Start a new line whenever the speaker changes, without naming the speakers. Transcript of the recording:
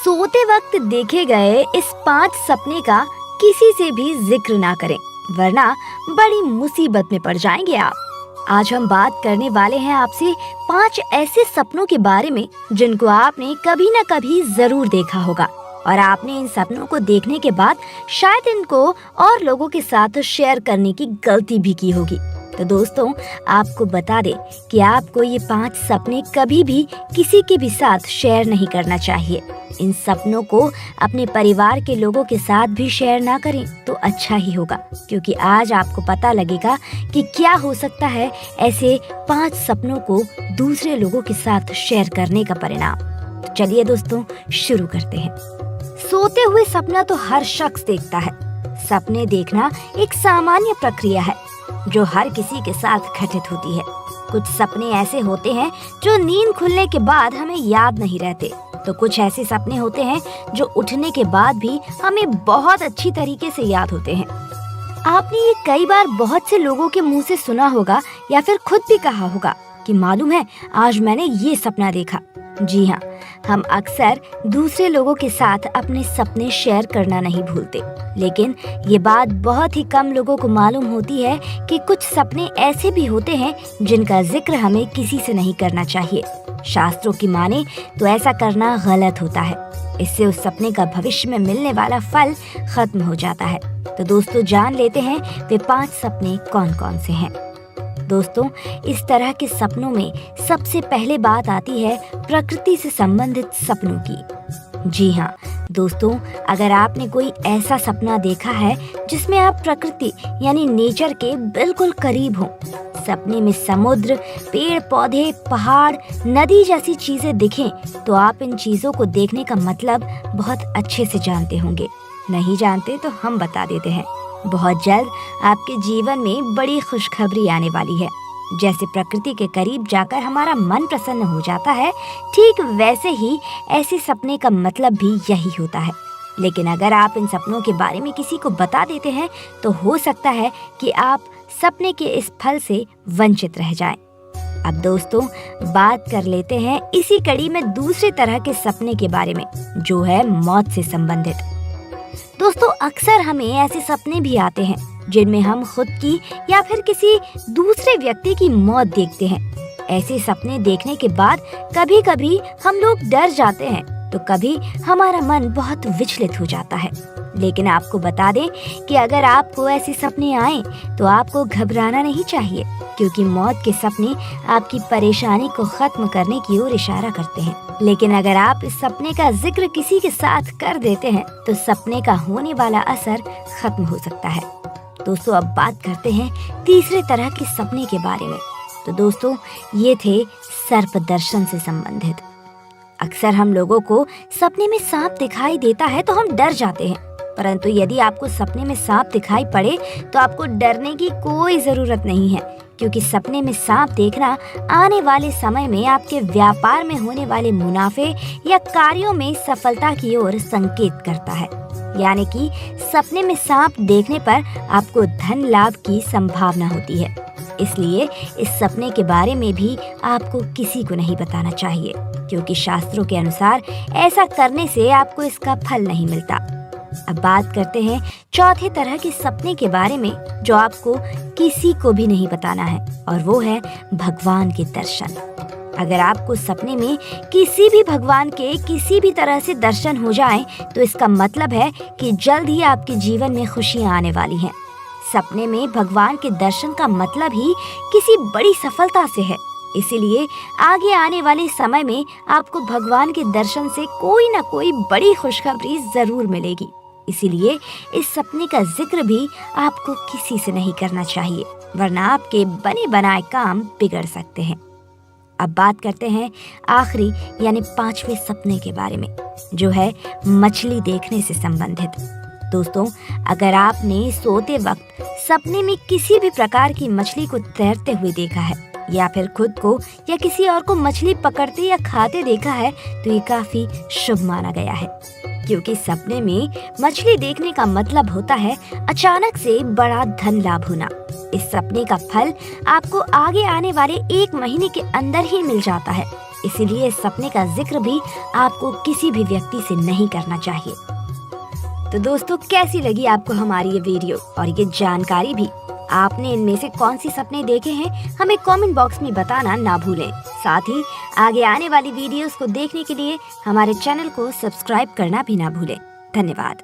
सोते वक्त देखे गए इस 5 सपने का किसी से भी जिक्र ना करें, वरना बड़ी मुसीबत में पड़ जाएंगे आप। आज हम बात करने वाले हैं आपसे 5 ऐसे सपनों के बारे में जिनको आपने कभी न कभी जरूर देखा होगा और आपने इन सपनों को देखने के बाद शायद इनको और लोगों के साथ शेयर करने की गलती भी की होगी। तो दोस्तों, आपको बता दें कि आपको ये 5 सपने कभी भी किसी के भी साथ शेयर नहीं करना चाहिए। इन सपनों को अपने परिवार के लोगों के साथ भी शेयर ना करें तो अच्छा ही होगा, क्योंकि आज आपको पता लगेगा कि क्या हो सकता है ऐसे 5 सपनों को दूसरे लोगों के साथ शेयर करने का परिणाम। तो चलिए दोस्तों, शुरू करते हैं। सोते हुए सपना तो हर शख्स देखता है। सपने देखना एक सामान्य प्रक्रिया है जो हर किसी के साथ घटित होती है। कुछ सपने ऐसे होते हैं जो नींद खुलने के बाद हमें याद नहीं रहते, तो कुछ ऐसे सपने होते हैं जो उठने के बाद भी हमें बहुत अच्छी तरीके से याद होते हैं। आपने ये कई बार बहुत से लोगों के मुंह से सुना होगा या फिर खुद भी कहा होगा कि मालूम है, आज मैंने ये सपना देखा। जी हाँ, हम अक्सर दूसरे लोगों के साथ अपने सपने शेयर करना नहीं भूलते, लेकिन ये बात बहुत ही कम लोगों को मालूम होती है कि कुछ सपने ऐसे भी होते हैं जिनका जिक्र हमें किसी से नहीं करना चाहिए। शास्त्रों की माने तो ऐसा करना गलत होता है। इससे उस सपने का भविष्य में मिलने वाला फल खत्म हो जाता है। तो दोस्तों, जान लेते हैं वे 5 सपने कौन कौन से हैं। दोस्तों, इस तरह के सपनों में सबसे पहले बात आती है प्रकृति से संबंधित सपनों की। जी हाँ दोस्तों, अगर आपने कोई ऐसा सपना देखा है जिसमें आप प्रकृति यानी नेचर के बिल्कुल करीब हो, सपने में समुद्र, पेड़ पौधे, पहाड़, नदी जैसी चीजें दिखें, तो आप इन चीजों को देखने का मतलब बहुत अच्छे से जानते होंगे। नहीं जानते तो हम बता देते हैं। बहुत जल्द आपके जीवन में बड़ी खुशखबरी आने वाली है। जैसे प्रकृति के करीब जाकर हमारा मन प्रसन्न हो जाता है, ठीक वैसे ही ऐसे सपने का मतलब भी यही होता है। लेकिन अगर आप इन सपनों के बारे में किसी को बता देते हैं तो हो सकता है कि आप सपने के इस फल से वंचित रह जाएं। अब दोस्तों, बात कर लेते हैं इसी कड़ी में दूसरे तरह के सपने के बारे में, जो है मौत से संबंधित। दोस्तों, अक्सर हमें ऐसे सपने भी आते हैं जिनमें हम खुद की या फिर किसी दूसरे व्यक्ति की मौत देखते हैं। ऐसे सपने देखने के बाद कभी कभी हम लोग डर जाते हैं, तो कभी हमारा मन बहुत विचलित हो जाता है। लेकिन आपको बता दें कि अगर आपको ऐसे सपने आए तो आपको घबराना नहीं चाहिए, क्योंकि मौत के सपने आपकी परेशानी को खत्म करने की ओर इशारा करते हैं। लेकिन अगर आप इस सपने का जिक्र किसी के साथ कर देते हैं तो सपने का होने वाला असर खत्म हो सकता है। दोस्तों, अब बात करते हैं तीसरे तरह के सपने के बारे में। तो दोस्तों, ये थे सर्प दर्शन से संबंधित। अक्सर हम लोगों को सपने में सांप दिखाई देता है तो हम डर जाते हैं, परंतु यदि आपको सपने में सांप दिखाई पड़े तो आपको डरने की कोई जरूरत नहीं है, क्योंकि सपने में सांप देखना आने वाले समय में आपके व्यापार में होने वाले मुनाफे या कार्यों में सफलता की ओर संकेत करता है। यानी कि सपने में सांप देखने पर आपको धन लाभ की संभावना होती है। इसलिए इस सपने के बारे में भी आपको किसी को नहीं बताना चाहिए, क्योंकि शास्त्रों के अनुसार ऐसा करने से आपको इसका फल नहीं मिलता। अब बात करते हैं चौथे तरह के सपने के बारे में, जो आपको किसी को भी नहीं बताना है, और वो है भगवान के दर्शन। अगर आपको सपने में किसी भी भगवान के किसी भी तरह से दर्शन हो जाएं, तो इसका मतलब है कि जल्द ही आपके जीवन में खुशियां आने वाली हैं। सपने में भगवान के दर्शन का मतलब ही किसी बड़ी सफलता से है। इसीलिए आगे आने वाले समय में आपको भगवान के दर्शन से कोई न कोई बड़ी खुशखबरी जरूर मिलेगी। इसीलिए इस सपने का जिक्र भी आपको किसी से नहीं करना चाहिए, वरना आपके बने बनाए काम बिगड़ सकते हैं। अब बात करते हैं आखिरी यानी 5वें सपने के बारे में, जो है मछली देखने से संबंधित। दोस्तों, अगर आपने सोते वक्त सपने में किसी भी प्रकार की मछली को तैरते हुए देखा है, या फिर खुद को या किसी और को मछली पकड़ते या खाते देखा है, तो ये काफी शुभ माना गया है, क्योंकि सपने में मछली देखने का मतलब होता है अचानक से बड़ा धन लाभ होना। इस सपने का फल आपको आगे आने वाले 1 महीने के अंदर ही मिल जाता है। इसीलिए इस सपने का जिक्र भी आपको किसी भी व्यक्ति से नहीं करना चाहिए। तो दोस्तों, कैसी लगी आपको हमारी ये वीडियो और ये जानकारी भी? आपने इनमें से कौन सी सपने देखे हैं, हमें कमेंट बॉक्स में बताना ना भूलें। साथ ही आगे आने वाली वीडियोस को देखने के लिए हमारे चैनल को सब्सक्राइब करना भी ना भूलें। धन्यवाद।